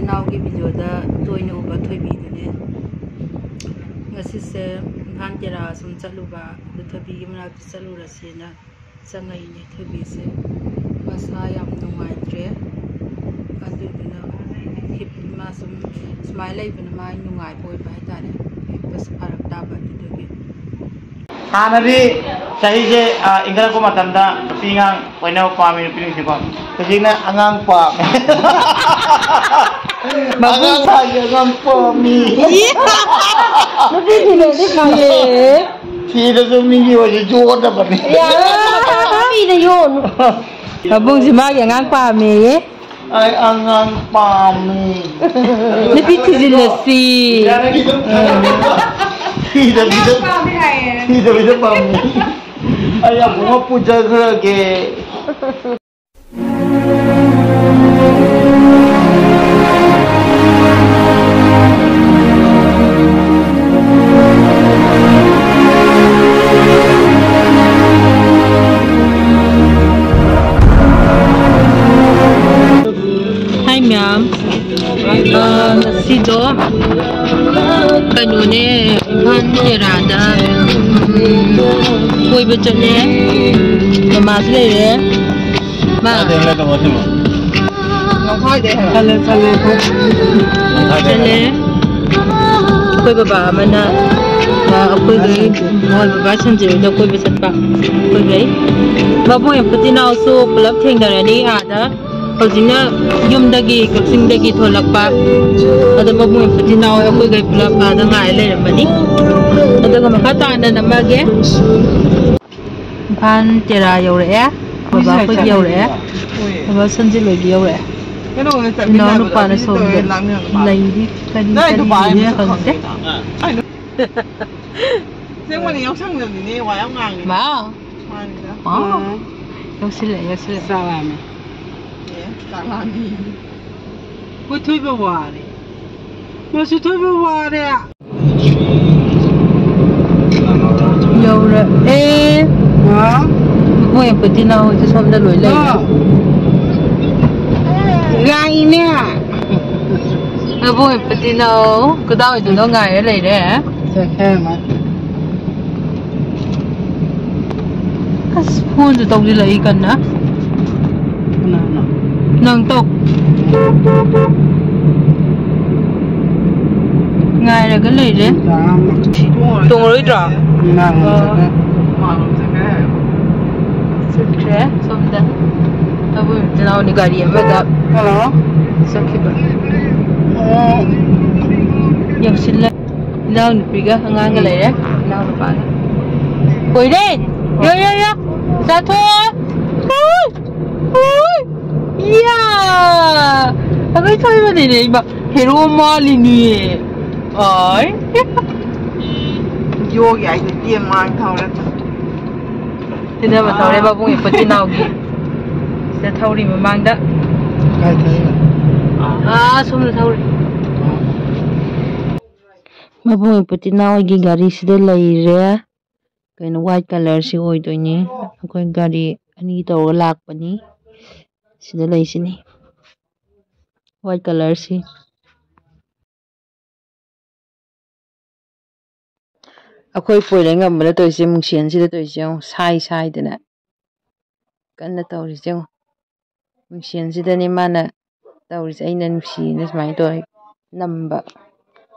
Putinaogi video da toina uba thoibi dune ngasise Imphan Tera sum chaluba da thobi gi mana chalu rasina changai ni thobi se masa yam nungaitre adu duna hip ma sum smile ibn ma nungai poi ba tare bas farak ta ba dugi hanadi sahi je ingara ko matanda pingang poina pami piling sipa kejina angang pa angang saja angang pami lebih tidak dikaye tidak seminggu aja jual dapat ya tapi dah yon abang si mag angang pami ay angang pami lebih kejilasi tidak bisa pami ayah bunga puja ke Hi ma'am, sido kanune Imphan Tera da koi bachale mama se le ma ada lagi macam mana ngau khai de chale koi baba mana koi gai moi baba sanjir da koi bachatpa koi gai babu em Putinao su pulap thengdarani ada hojina yumdagi kaksingdagi tholakpa ada babu em Putinao koi gai pulap ada ngai leiramani adaga makha tana namage Imphan Tera yaure baba koi yaure baba sanjir logi yaure no no pa na so laidi kadi kadi khangde 생활이 영상전이니 와영강이 마 아 역실래 사람이 예 사람이 뭐推不完嘞我是推不完的呀 yaure mo em Putinao je somda loi lai gai nè mo em Putinao kudao ju no ngai lai de sẽ khen mà as phone ju tong lai kan na nang tok ngai ra kan lai de tung roi tra sekre somda abu Putinao ni gari amada hello sakhiba yakshilla now nupiga hangang lai now nupa koi de yo sa tho ya agai thoi ba de ba hero mali ni ai vô vậy thì tiêm mang thầu đó tina ba thau le ba bung Putinao gi se thauri ma mang da kai kai sum thauri Mabu Putinao gi gari sida leire kaino white color si oi doini akoi gari ani tawra lakpani sida leisini white color si akoi poile ngambana toise mungsian sida toise sai dana kanna tawri jeng mungsian sida ni mana tawri aina nusi na smai toy namba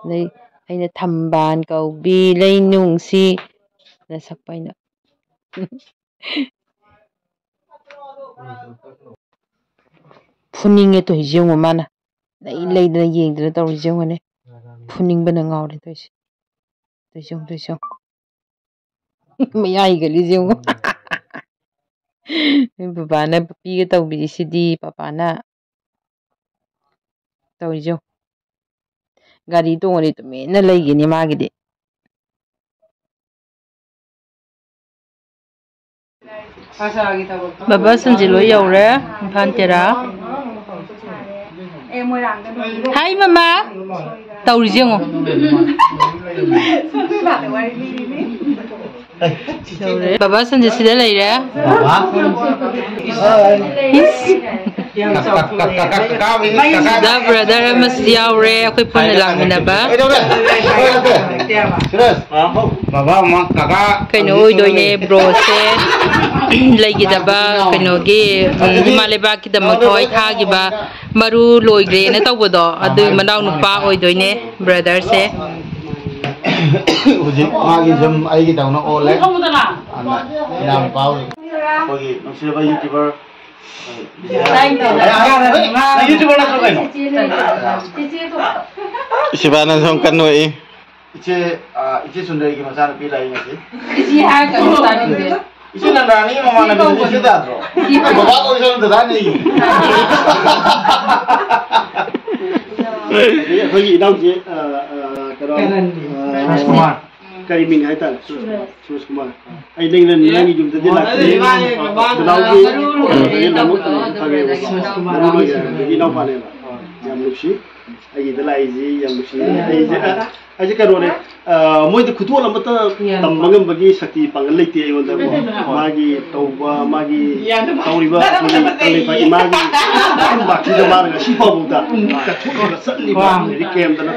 nei aina thamban kaubi leinungsi na sakpaina funinge to hijengo mana leidana yengdana tawri jengone funingbana ngawre toise toisong mayai gali jengo babana papiga tawbi sidi papana tawri jeng gari tongore to mena leigini magide baba sanjilo yaure Imphan Tera hai mama tawri jengo baba sanjil sida leire Da brother mas yaure ako'y punalangminaba. Kaino uydoi bro se laigidaba kainogi himaleba kidamak thoi thagiba maru loigre na tawbodo adu manaw nupa uidoine brother se Hujik magi jam aigi dauna ole ana inam pau kogi nuseba youtuber YouTuber na so kaino Sibana song kanoi iche sundari ki masana pi lai ngasi ichi ha ka tani iche nandani mama na bi iche da tro baba ko iche da ni kogi idau je Kumar Karimin hai tal Suraj Kumar ai ding nan nangi jum te la ke dau ke namu age idau pale jam luksi ai de lai ji jam luksi ai ka ro ne moi de khutu la mata tam mangam bagi sakti pangal leite ai wonda magi tauba magi tauriba kale pa imagi ba ki da mar ga sipa buda ka thu ga salli ba ri kem da na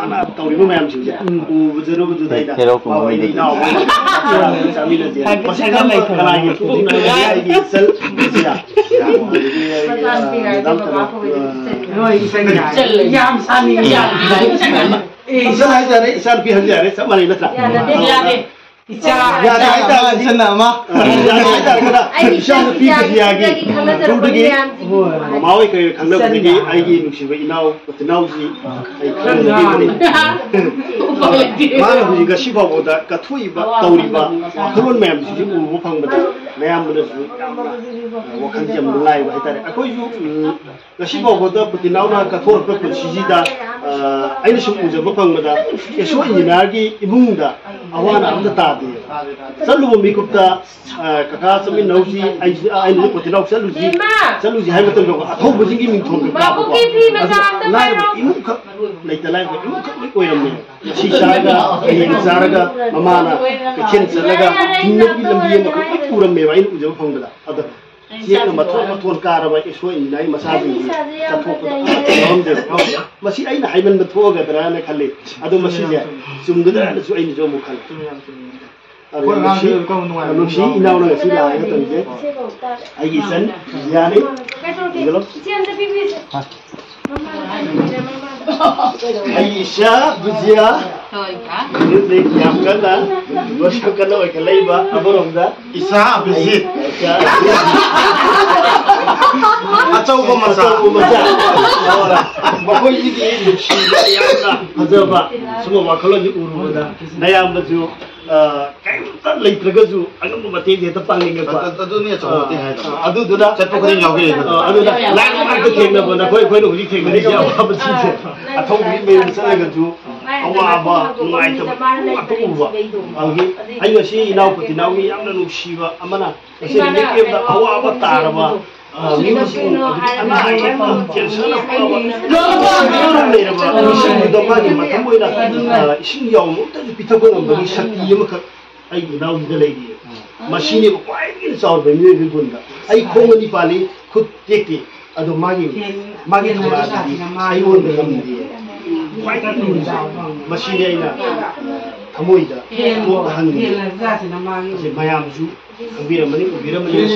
ana tauriba mayam sinja u bujero budu dai da ba wai dai na wa sami na je pa sa ga mai kana ye ku na ya ai sal sia yam sami ya Isan hai tare isan pi hanja re sama ni lata. Ya de. Isan hai tare isan nama. Ya hai tare kada. Isan pi hanja gi. Tudu gi. Mawi ke khangna gi ai gi nuksi ba inau patnau ji ai khangna gi ni. Ma hu ga shiba boda ka thui ba tauri ba. Khulon mem ji u bu phang ba. Mem ba su. Wa khang jam lai ba hai tare. Akoi ju ga shiba boda patnau na ka thor pa chi ji da ai sum u ba phang ba da. Ke so ina gi ibung da awana am da ta de. Salu mi kupta kaka sami nauji ai ni patnau salu ji hai ma tong ba thong ba ji gi min thong ba. Babu ki phi ma jam da Lai imu ka lai ta lai imu ka oi ram ni. Si saga ai zaraga amana ke chen salaga hinna bi lambi ma ka puram me ba in u jo phang da. Ada siya ma thon ka ra ba ke so in nai masaji ta thok da rom de masi ai na haiman ma thoga da na khalle ado masi ya sum da na su ai ni jo mu khal Lucy inau na si la ya tan je ai gi san ya ni gelo Aisyah Buzia ini diamkan dan bersyukur oleh kelaiba apa romda Isa Abizid Acau ko masa Bakoy ini luksi ya na hazaba semua bakalan di uru da nayam baju kayak lay talaga ju ang mabati dito panglingan pa adu ni acau ti hai adu da chat ko rin yawge adu da lang ma ko thengna ba na koy no huli thengna ni ya ba si se athong ni me sa ga ju awa ba ngai ta atu ba algi ayo si inau puti nau ni amna nu shiba amana si ni ke da awa ba tar ba ni si ana ai ma tension na pa ba no ni ra ba si ni do ma ni ma ta mo ina shin yaw mo ta pita ko ngam ni shakti yama ka ai inau ni da lai ni machine ko kwai ni sa ba ni ni bunda ai ko ni pali khut tekti ado magi thura di ai won da ngam di kwai ta ni machine ai na thamoi da ko hang ni se mayam ju biramani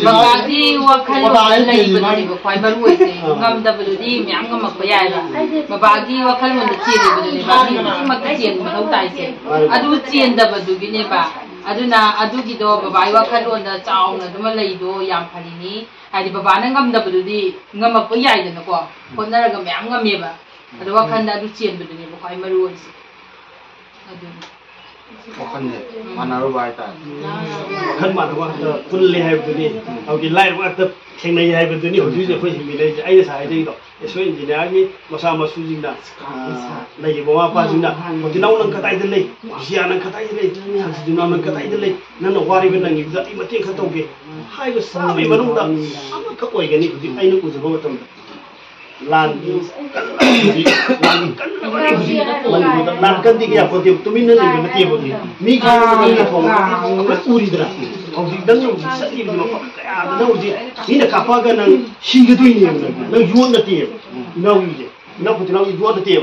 babadi wakhal lai bani ba khwai baru oi se ngam da buludi myam ngam ma yai ba babagi wakhal mon da chiri buludi bagi ma ka chen ma hau tai se adu chen da badu gi ne ba aduna adu gi do babai wakhal on da chaw na duma lai do yam phali ni ai baba na ngam da buludi ngam ma ko yai da na ko honna ga myam ngam me ba adu wakhal da adu chen buludi ba khwai maru oi se adu Wakan ne mana ro bai ta kan ma wa kun le hai bu ni au ki lai wa ta theng nei hai bu ni ho ju je khoi mi le ai sa ai dei do so engineer ni masa masu jing da lai bo wa pa jing da mo ti nau nang ka tai de le sia nang ka tai de le san si nau nang ka tai de le nan no wari ben nang gi da i ma te kha tau ge hai ga sa me ma ru da am ka koi ga ni ai no ku zo ba tam Langi Lankan tiga apa tiap tu minat lagi mati apa dia. Mi kalau kita thong apa uri dah. Kau di dalam segi dulu apa ada uji. Ini kapal kan nang singgah tu ini nang jual nanti. Nang ini. Nang pun nang jual nanti.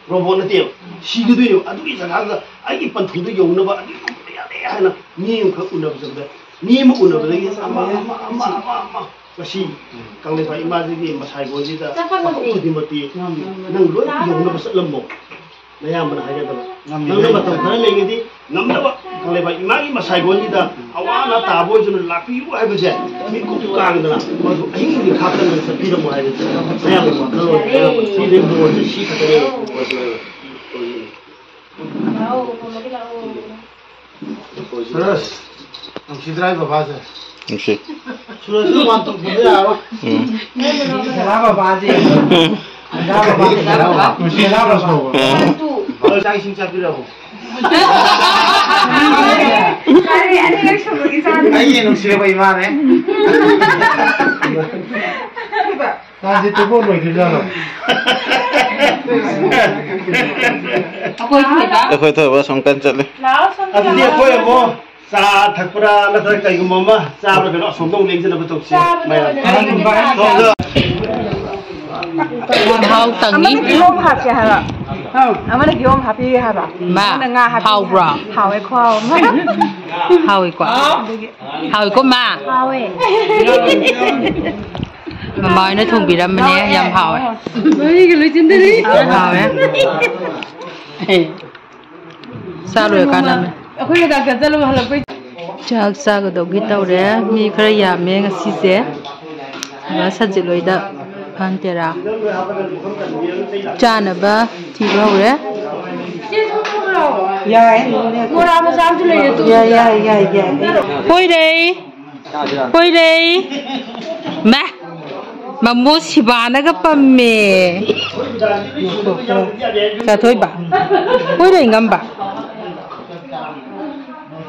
Robot nanti. Singgah tu ini. Aduh ini jangan lagi pantung tu jauh nak buat. Ya na ni yang kau nak buat. Ni mau nak buat lagi ama. Kasi kang lepas imajin ni masai goji dah. Aku di mati. Nang luar yang nak besar lembong. Naya mana hanya tu. Nang lepas tu mana lagi ni? Nang lepas kang lepas imajin masai goji dah. Awak nak tahu je nak lapi apa je. Mikut tukang dah. Masuk ini di khatam ni sepi dah mulai. Naya lepas kalau si dia buat si kata dia. Terus, ang sidray babasa. Okey. Sudah mantuk boleh apa? Kenapa bazi? Kenapa bazi? Kenapa bazi? Kalau saya singkat dulu. Ada yang sebut kisah. Ayo nung siapa iman Nanti tu pun boleh kerja. Aku itu apa songkan cale. Aku dia kau yang mau sa thakpura la thak kai mama sa ba belo songdong leng jena betok si. Hao tang ni. Giom happy hara. Amana giom happy hara. Ma. Hao bra. Hao ai kwao. Hao ai kwa. Hao ai ko ma. Hao ai. Mà nó thùng bị đâm nè, yam hào ấy. Ôi cái lưỡi chân đi. Hào ấy. Sao rồi cả năm? Aku nak agak jalan malam pergi. Chắc sao cái đầu cái tàu đấy, mi cái nhà mình cái xí xe, mà sao chỉ lối đó, ăn tiền à? Cha nè ba, thì bao đấy? Ya, Mua ra mà sao chứ lấy tu? ya. Quay đây, mà mua xì bà nó cái bầm mè, cả thôi bà, quay đây ngâm bà.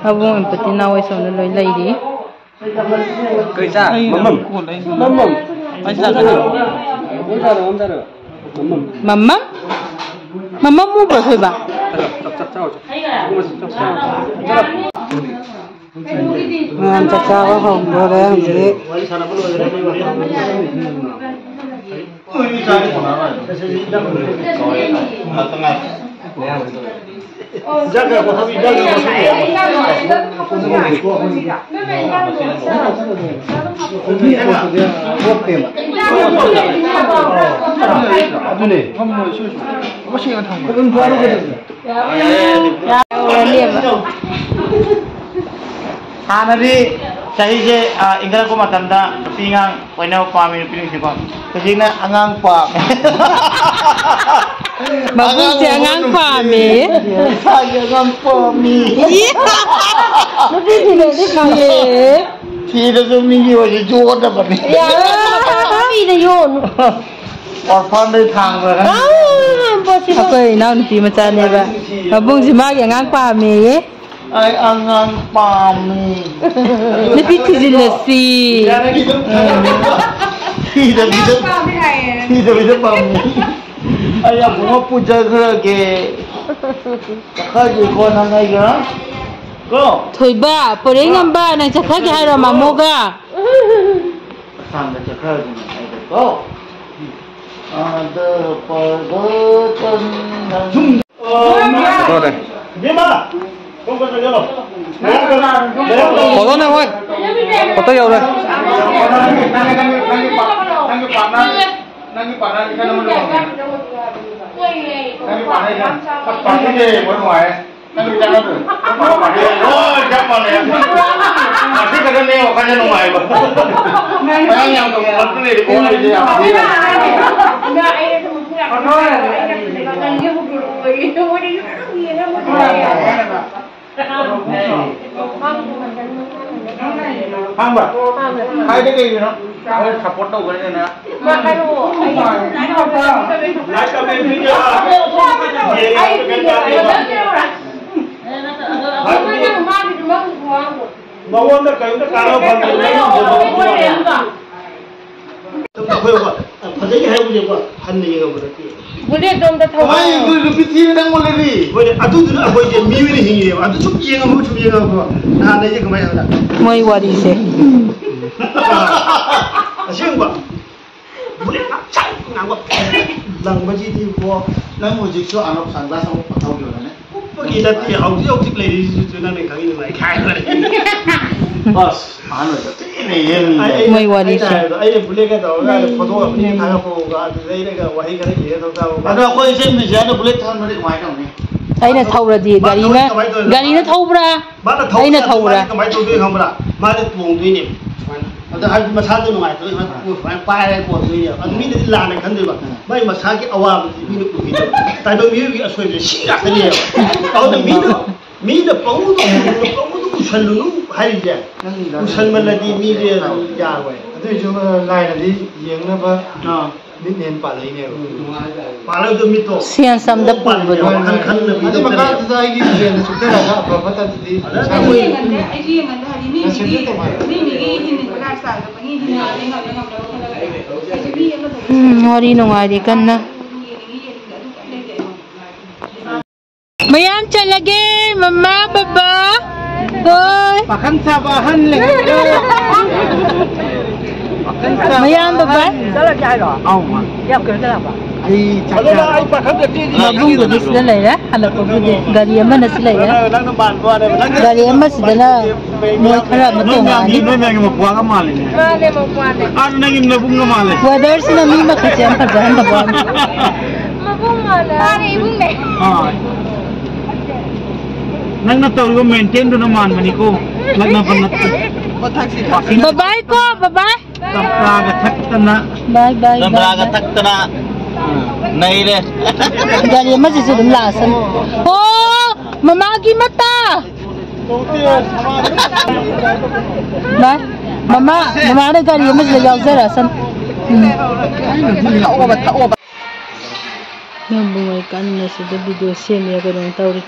Abang yang penting nawai soalnya loi lagi di. Kerja, mamam. Macam mana? Mama mu berapa ba? Cakap apa orang jadi. Jaga kau habis jaga Hanari saya je ingkar ko matanda pingang koinaw pami piling si ko kasi na angang pa Bagus jangan pami. Saya angang pami Lebih tidak dikasih. tidak seminggu wajib jual dapat ni Ya, tapi dah yon. orphan dari thang kan Apa ini nanti macam ni ba? Abang si mak jangan pami. ay angang pami Lebih tidak sih. tidak pami ay aku mau puja kerja kakak ko nangai ga ko Thôi ba, peringan ba nang cakap ke hari mamu ga? sampai cakap ni ko ada perbuatan Betul deh. di mana kau kata jalan Foto nih, woi. Foto ya udah. Nanti panas ikan nama dong. Nanti panas ikan. Panas deh, buat muai. Nanti jangan tu. Oh, jangan ya. Masih kena ni, kan jangan muai. Bayang yang tu, waktu ni di bawah ni dia. Enggak, ini semua. Kan dia bukan itu mau dia mau Hamba. Hai deh kayak gini. Kalau support tu boleh ni. Makan lu. Nak kami video mau nak kayu nak kalau bang ꯐꯖꯩ ꯍꯥꯏꯕꯨꯗꯤꯀꯣ ꯍꯟꯅ ꯌꯦꯡꯉꯕ ꯅꯠꯇꯦ ꯕꯨꯂꯦꯠꯇꯣꯝꯗ ꯊꯧꯕ ꯅꯨꯄꯤ ꯅꯪ ꯃꯣꯜꯂꯦꯗꯤ ꯍꯣꯏ ꯑꯗꯨꯗꯨꯅ ꯑꯩꯈꯣꯏꯁꯦ ꯃꯤ ꯑꯣꯏꯅ ꯍꯤꯡꯉꯦꯕ ꯑꯗꯨ ꯁꯨꯝ ꯌꯦꯡꯉꯕ ꯅꯍꯥꯟꯗꯩꯁꯦ ꯀꯃꯥꯏꯅ ꯍꯥꯏꯕꯗ ꯃꯣꯏ ꯋꯥꯔꯤꯁꯦ ꯑꯁꯦꯡꯕ ꯕꯨꯂꯦꯠ ꯉꯥꯡꯕ ꯂꯪꯕꯁꯤꯗꯤꯀꯣ ꯅꯪ ꯍꯧꯖꯤꯛꯁꯨ ꯑꯅꯣꯞ ꯁꯟꯒ꯭ꯂꯥꯁ ꯑꯃꯨꯛ ꯊꯧꯈꯤꯕꯅꯦ ꯎꯞꯄꯒꯤ ꯅꯠꯇꯦ ꯍꯧꯖꯤꯛ ꯂꯩꯔꯤꯁꯤꯁꯨ ꯅꯪꯅ ꯈꯪꯉꯤꯗꯅ ꯏꯈꯥꯏꯈ꯭ꯔꯦ ꯑꯁ ꯑꯍꯥꯟꯕꯗ ꯊꯤꯅ ꯌꯦꯡꯉꯤ ꯃꯣꯏ ꯋꯥꯔꯤꯁꯦ ꯑꯩꯅ ꯕꯨꯂꯦꯠꯀ ꯇꯧꯔꯒ ꯐꯣꯇꯣ ꯑꯃꯅꯤ ꯊꯥꯒꯠꯄꯒ ꯑꯗꯨ ꯂꯩꯔꯒ ꯋꯥꯍꯩ ꯈꯔ ꯏꯔꯒ ꯇꯧ ꯑꯗꯣ ꯑꯩꯈꯣꯏ ꯏꯆꯦ ꯃꯤꯖꯥꯅ ꯕꯨꯂꯦꯠ ꯊꯧꯍꯟꯕꯗꯤ ꯀꯃꯥꯏꯅ ꯇꯧꯅꯤ ꯑꯩꯅ ꯊꯧꯔꯗꯤ ꯒꯥꯔꯤꯅ ꯊꯧꯕ꯭ꯔꯥ ꯑꯩꯅ ꯊꯧꯕ꯭ꯔꯥ ꯀꯃꯥꯏꯅ ꯇꯧꯗꯣꯏ ꯈꯪꯕ꯭ꯔꯥ ꯃꯥꯗꯤ ꯇꯣꯡꯗꯣꯏꯅꯦ ꯁꯨꯃꯥꯏꯅ ꯑꯗ ꯍꯥꯏꯕꯗꯤ ꯃꯁꯥꯗꯣ ꯅꯨꯡꯉꯥꯏꯇ꯭ꯔꯒ ꯁꯨꯃꯥꯏꯅ ꯄꯥꯏꯔꯒ ꯄꯣꯟꯗꯣꯏꯅꯦꯕ ꯑꯗꯨ ꯃꯤꯅꯗꯤ ꯂꯥꯟꯅ ꯈꯟꯗꯣꯏꯕ ꯃꯥꯏ ꯃꯁꯥꯒꯤ ꯑꯋꯥꯕꯗꯤ ꯃꯤꯅ ꯎꯈꯤꯗꯕ ꯇꯥꯏꯕꯪ ꯃꯤꯑꯣꯏꯕꯒꯤ ꯑꯁꯣꯏꯕꯁꯦ ꯁꯤ ꯉꯥꯛꯇꯅꯦꯕ ꯑꯗꯨꯅ ꯃꯤꯅ ꯄꯪꯉꯨꯗ ꯎꯁꯜꯂꯨꯅꯨ ꯍꯥꯏꯔꯤꯁꯦ ꯎꯁꯜꯃꯜꯂꯗꯤ ꯃꯤꯁꯦ ꯌꯥꯔꯣꯏ ꯑꯗꯨꯏꯁꯨ ꯂꯥꯏꯅꯗꯤ ꯌꯦꯡꯅꯕ ꯃꯤꯠꯅꯦꯟ ꯄꯥꯜꯂꯛꯏꯅꯦꯕ ꯄꯥꯜꯂꯛꯇꯣ ꯃꯤꯠꯇꯣ ꯁꯦꯟ ꯁꯝꯗ ꯄꯨꯕꯗꯣ ꯑꯗꯨ ꯃꯈꯥꯗꯨꯗ ꯑꯩꯒꯤ ꯕ꯭ꯔꯦꯟꯗ ꯆꯨꯞꯊꯔꯒ ꯑꯐ ꯐꯠꯇꯗꯤ ꯋꯥꯔꯤ ꯅꯨꯡꯉꯥꯏꯔꯤ ꯀꯟꯅ ꯃꯌꯥꯝ ꯆꯠꯂꯒꯦ ꯃꯃꯥ ꯕꯕꯥ ꯍꯣꯏ ꯄꯥꯈꯪ ꯁꯥꯕ ꯑꯍꯟ ꯂꯩ ꯃꯌꯥꯝ ꯕꯕꯥ ꯆꯠꯂꯒꯦ ꯍꯥꯏꯔꯣ ꯌꯥꯝ ꯀꯩꯅꯣ ꯆꯠꯂꯛꯄ ꯑꯩ ꯄꯥꯈꯪꯗꯗꯤ ꯃꯕꯨꯡꯗꯨꯗꯤ ꯁꯤꯗ ꯂꯩꯔꯦ ꯍꯜꯂꯛꯄꯕꯨꯗꯤ ꯒꯥꯔꯤ ꯑꯃꯅ ꯁꯤ ꯂꯩꯔꯦ ꯅꯪꯅ ꯃꯥꯟꯕ ꯋꯥꯅꯦꯕ ꯒꯥꯔꯤ ꯑꯃꯁꯤꯗꯅ ꯃꯣꯏ ꯈꯔ ꯑꯃ ꯇꯣꯡꯉꯛꯑꯅꯤ ꯅꯣꯏ ꯃꯌꯥꯝꯒꯤ ꯃꯄ꯭ꯋꯥꯒ ꯃꯥꯜꯂꯤꯅꯦ ꯃꯥꯅꯦ ꯃꯄ꯭ꯋꯥꯅꯦ ꯅꯪꯒꯤ ꯅꯕꯨꯡꯒ ꯃꯥꯜꯂꯦ ꯋꯦꯗꯔꯁꯤꯅ ꯃꯤ ꯃꯈꯩꯁꯦ ꯌꯥꯝ ꯐꯖꯍꯟꯗꯕ ꯋꯥꯅꯤ ꯃꯕꯨꯡ ꯃꯥꯜꯂꯦ ꯃꯥꯅꯦ ꯏꯕꯨꯡꯅꯦ ꯅꯪꯅ ꯇꯧꯔꯤꯕ ꯃꯦꯟꯇꯦꯟꯗꯨꯅ ꯃꯥꯟꯕꯅꯤꯀꯣ ꯅꯛꯅꯕ ꯅꯠꯇꯦ ꯕꯕꯥꯏ ꯀꯣ ꯕꯕꯥꯏ ꯆꯝꯄ꯭ꯔꯥꯒ ꯊꯛꯇꯅ ꯕꯥꯏ ꯕꯥꯏ ꯆꯝꯄ꯭ꯔꯥꯒ ꯊꯛꯇꯅ ꯅꯩꯔꯦ ꯒꯥꯔꯤ ꯑꯃꯁꯤꯁꯨ ꯑꯗꯨꯝ ꯂꯥꯛꯑꯁꯅꯤ ꯑꯣ ꯃꯃꯥꯒꯤ ꯃꯇꯥ ꯕꯥꯏ ꯃꯃꯥꯅ ꯒꯥꯔꯤ ꯑꯃꯁꯤꯗ ꯌꯥꯎꯖꯔꯁꯅꯤ ꯅꯕꯨꯡꯉꯩ ꯀꯟꯅ ꯁꯤꯗ ꯚꯤꯗꯤꯑꯣ ꯁꯦꯝꯃꯦ ꯀꯩꯅꯣꯝ ꯇꯧꯔꯤ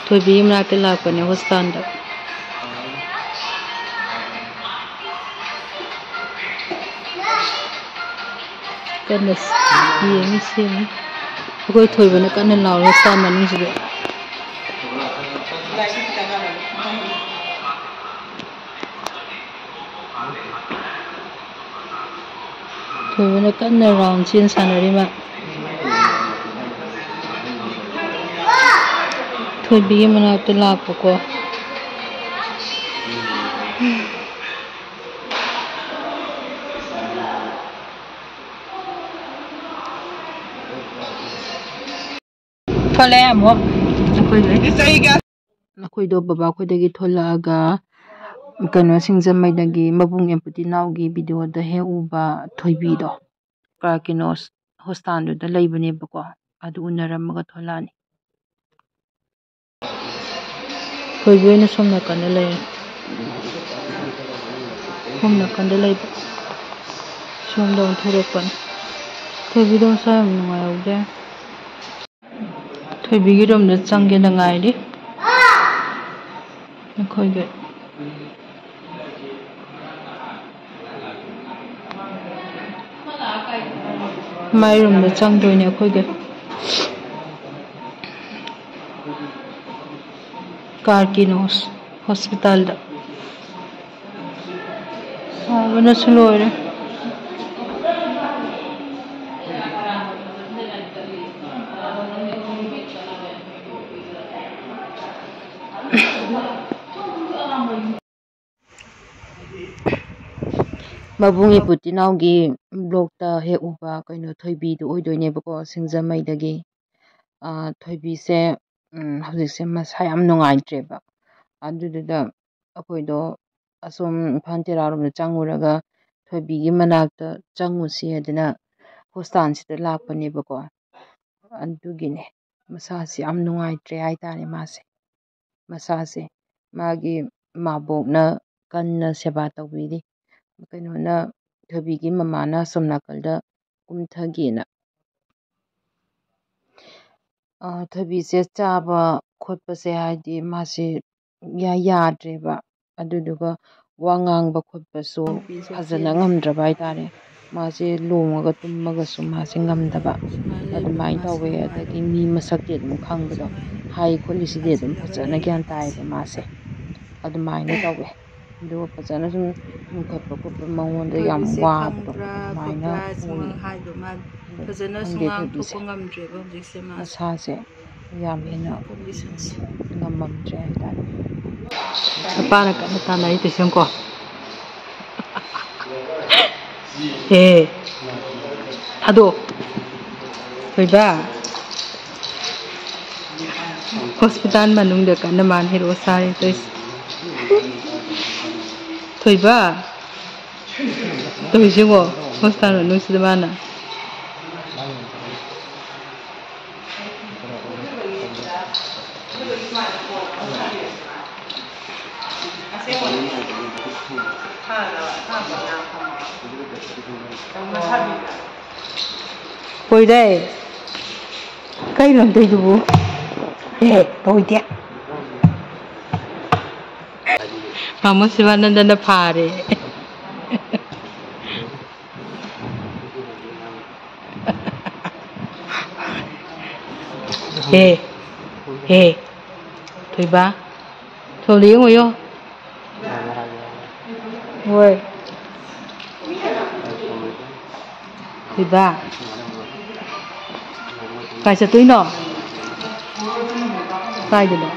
ꯊꯣꯏꯕꯤ ꯃꯅꯥꯛꯇ ꯂꯥꯛꯄꯅꯦ ꯍꯣꯁꯄꯤꯇꯥꯜꯗ ꯀꯟꯅ ꯌꯦꯡꯉꯤ ꯁꯦꯝꯃꯤ ꯑꯩꯈꯣꯏ ꯊꯣꯏꯕꯅ ꯀꯟꯅ ꯂꯥꯎꯔꯤ ꯍꯣꯁꯄꯤꯇꯥꯜ ꯃꯅꯨꯡꯁꯤꯗ ꯊꯣꯏꯕꯅ ꯀꯟꯅ ꯔꯥꯎꯟ ꯆꯦꯟ ꯁꯥꯟꯅꯔꯤ ꯃꯥ ꯊꯣꯏꯕꯤꯒꯤ ꯃꯅꯥꯛꯇ ꯂꯥꯛꯄꯀꯣ ꯊꯣꯛꯂꯛꯑꯦ ꯑꯃꯨꯛ ꯑꯩꯈꯣꯏꯗꯣ ꯕꯕꯥ ꯈꯣꯏꯗꯒꯤ ꯊꯣꯛꯂꯛꯑꯒ ꯀꯩꯅꯣ ꯁꯤꯡꯖꯃꯩꯗꯒꯤ ꯃꯕꯨꯡ ꯑꯦꯝꯄꯨꯇꯤ ꯅꯥꯎꯒꯤ ꯚꯤꯗꯤꯑꯣꯗ ꯍꯦꯛ ꯎꯕ ꯊꯣꯏꯕꯤꯗꯣ ꯀꯥꯔꯀꯤꯅꯣꯁ ꯍꯣꯁꯄꯤꯇꯥꯜꯗꯨꯗ ꯂꯩꯕꯅꯦꯕꯀꯣ ꯑꯗꯨ ꯎꯅꯔꯝꯃꯒ ꯊꯣꯛꯂꯛꯑꯅꯤ ꯊꯣꯏꯕꯤ ꯑꯣꯏꯅ ꯁꯣꯝ ꯅꯥꯀꯟꯗ ꯂꯩꯔꯦ ꯁꯣꯝ ꯅꯥꯀꯟꯗ ꯂꯩꯕ ꯁꯣꯝꯗ ꯑꯃꯨꯛ ꯊꯣꯔꯛꯄꯅꯤ ꯊꯣꯏꯕꯤꯗꯣ ꯃꯁꯥ ꯌꯥꯝ ꯅꯨꯡꯉꯥꯏꯍꯧꯗꯦ ꯊꯣꯏꯕꯤꯒꯤ ꯔꯨꯝꯗ ꯆꯪꯒꯦꯅ ꯉꯥꯏꯔꯤ ꯑꯩꯈꯣꯏꯒꯤ ꯃꯥꯏ ꯔꯨꯝꯗ ꯆꯪꯗꯣꯏꯅꯦ ꯑꯩꯈꯣꯏꯒꯤ ꯀꯥꯔꯀꯤꯅꯣꯁ ꯍꯣꯁꯄꯤꯇꯥꯜꯗ ꯁꯥꯕꯅꯁꯨ ꯂꯣꯏꯔꯦ ꯃꯕꯨꯡ ꯑꯦꯝꯄꯨꯇꯤ ꯅꯥꯎꯒꯤ ꯕ꯭ꯂꯣꯛꯇ ꯍꯦꯛ ꯎꯕ ꯀꯩꯅꯣ ꯊꯣꯏꯕꯤꯗꯨ ꯑꯣꯏꯗꯣꯏꯅꯦꯕꯀꯣ ꯁꯤꯡꯖꯃꯩꯗꯒꯤ ꯊꯣꯏꯕꯤꯁꯦ ꯍꯧꯖꯤꯛꯁꯦ ꯃꯁꯥ ꯌꯥꯝ ꯅꯨꯡꯉꯥꯏꯇ꯭ꯔꯦꯕ ꯑꯗꯨꯗꯨꯗ ꯑꯩꯈꯣꯏꯗꯣ ꯑꯁꯣꯝ ꯏꯝꯐꯥꯜ ꯇꯦꯔꯥꯔꯣꯝꯗ ꯆꯪꯉꯨꯔꯒ ꯊꯣꯏꯕꯤꯒꯤ ꯃꯅꯥꯛꯇ ꯆꯪꯉꯨꯁꯤ ꯑꯗꯨꯅ ꯍꯣꯁꯄꯤꯇꯥꯜꯁꯤꯗ ꯂꯥꯛꯄꯅꯦꯕꯀꯣ ꯑꯗꯨꯒꯤꯅꯦ ꯃꯁꯥꯁꯦ ꯌꯥꯝ ꯅꯨꯡꯉꯥꯏꯇ꯭ꯔꯦ ꯍꯥꯏꯇꯥꯔꯦ ꯃꯁꯥꯁꯦ ꯃꯥꯒꯤ ꯃꯥꯕꯣꯛꯅ ꯀꯟꯅ ꯁꯦꯕꯥ ꯇꯧꯕꯤꯔꯤ ꯀꯩꯅꯣꯅ ꯊꯣꯏꯕꯤꯒꯤ ꯃꯃꯥꯅ ꯁꯣꯝ ꯅꯥꯀꯜꯗ ꯀꯨꯝꯊꯒꯦꯅ ꯊꯣꯏꯕꯤꯁꯦ ꯆꯥꯕ ꯈꯣꯠꯄꯁꯦ ꯍꯥꯏꯗꯤ ꯃꯥꯁꯦ ꯌꯥꯗ꯭ꯔꯦꯕ ꯑꯗꯨꯗꯨꯒ ꯋꯥ ꯉꯥꯡꯕ ꯈꯣꯠꯄꯁꯨ ꯐꯖꯅ ꯉꯝꯗ꯭ꯔꯕ ꯍꯥꯏꯇꯥꯔꯦ ꯃꯥꯁꯦ ꯂꯣꯡꯉꯒ ꯇꯨꯝꯃꯒꯁꯨ ꯃꯥꯁꯦ ꯉꯝꯗꯕ ꯑꯗꯨꯃꯥꯏꯅ ꯇꯧꯋꯦ ꯑꯗꯒꯤ ꯃꯤ ꯃꯁꯛꯇꯤ ꯑꯗꯨꯝ ꯈꯪꯕꯗꯣ ꯍꯥꯏ ꯈꯣꯠꯂꯤꯁꯤꯗꯤ ꯑꯗꯨꯝ ꯐꯖꯅ ꯒ꯭ꯌꯥꯟ ꯇꯥꯏꯌꯦꯕ ꯃꯥꯁꯦ ꯑꯗꯨꯃꯥꯏꯅ ꯇꯧꯋꯦ ꯑꯗꯨꯒ ꯐꯖꯅ ꯁꯨꯝ ꯌꯨꯡꯈꯠꯄ ꯈꯣꯠꯄ ꯃꯉꯣꯟꯗ ꯌꯥꯝ ꯋꯥꯕꯗꯣ ꯑꯗꯨꯃꯥꯏꯅ ꯑꯣꯏ ꯃꯁꯥꯁꯦ ꯌꯥꯝ ꯍꯦꯟꯅ ꯉꯝꯃꯝꯗ꯭ꯔꯦ ꯍꯥꯏꯇꯥꯔꯦ ꯅꯨꯄꯥꯅ ꯀꯟꯅ ꯇꯥꯟꯅꯔꯤ ꯇꯩꯁꯦꯝꯀꯣ ꯊꯥꯗꯣꯛ ꯊꯣꯏꯕ ꯍꯣꯁꯄꯤꯇꯥꯜ ꯃꯅꯨꯡꯗ ꯀꯟꯅ ꯃꯥꯅ ꯍꯦꯔꯣ ꯁꯥꯔꯤ ꯇꯧꯏꯁꯦ ꯊꯣꯏꯕ ꯇꯧꯏꯁꯤꯉꯣ ꯍꯣꯁꯄꯤꯇꯥꯜ ꯃꯅꯨꯡꯁꯤꯗ ꯃꯥꯅ ꯀꯣꯏꯔꯦ ꯀꯩꯅꯣ ꯇꯧꯏꯗꯨꯕꯨ ꯇꯧꯏꯗꯦ ꯃꯥꯃꯣ ꯁꯤꯕꯥꯅꯟꯗꯅ ꯐꯥꯔꯦ ꯊꯣꯏꯕ ꯊꯣꯝꯗ ꯌꯦꯡꯉꯣꯌꯣ ꯍꯣꯏ ꯊꯣꯏꯕ ꯀꯥꯏ ꯆꯠꯇꯣꯏꯅꯣ ꯀꯥꯏꯗꯅꯣ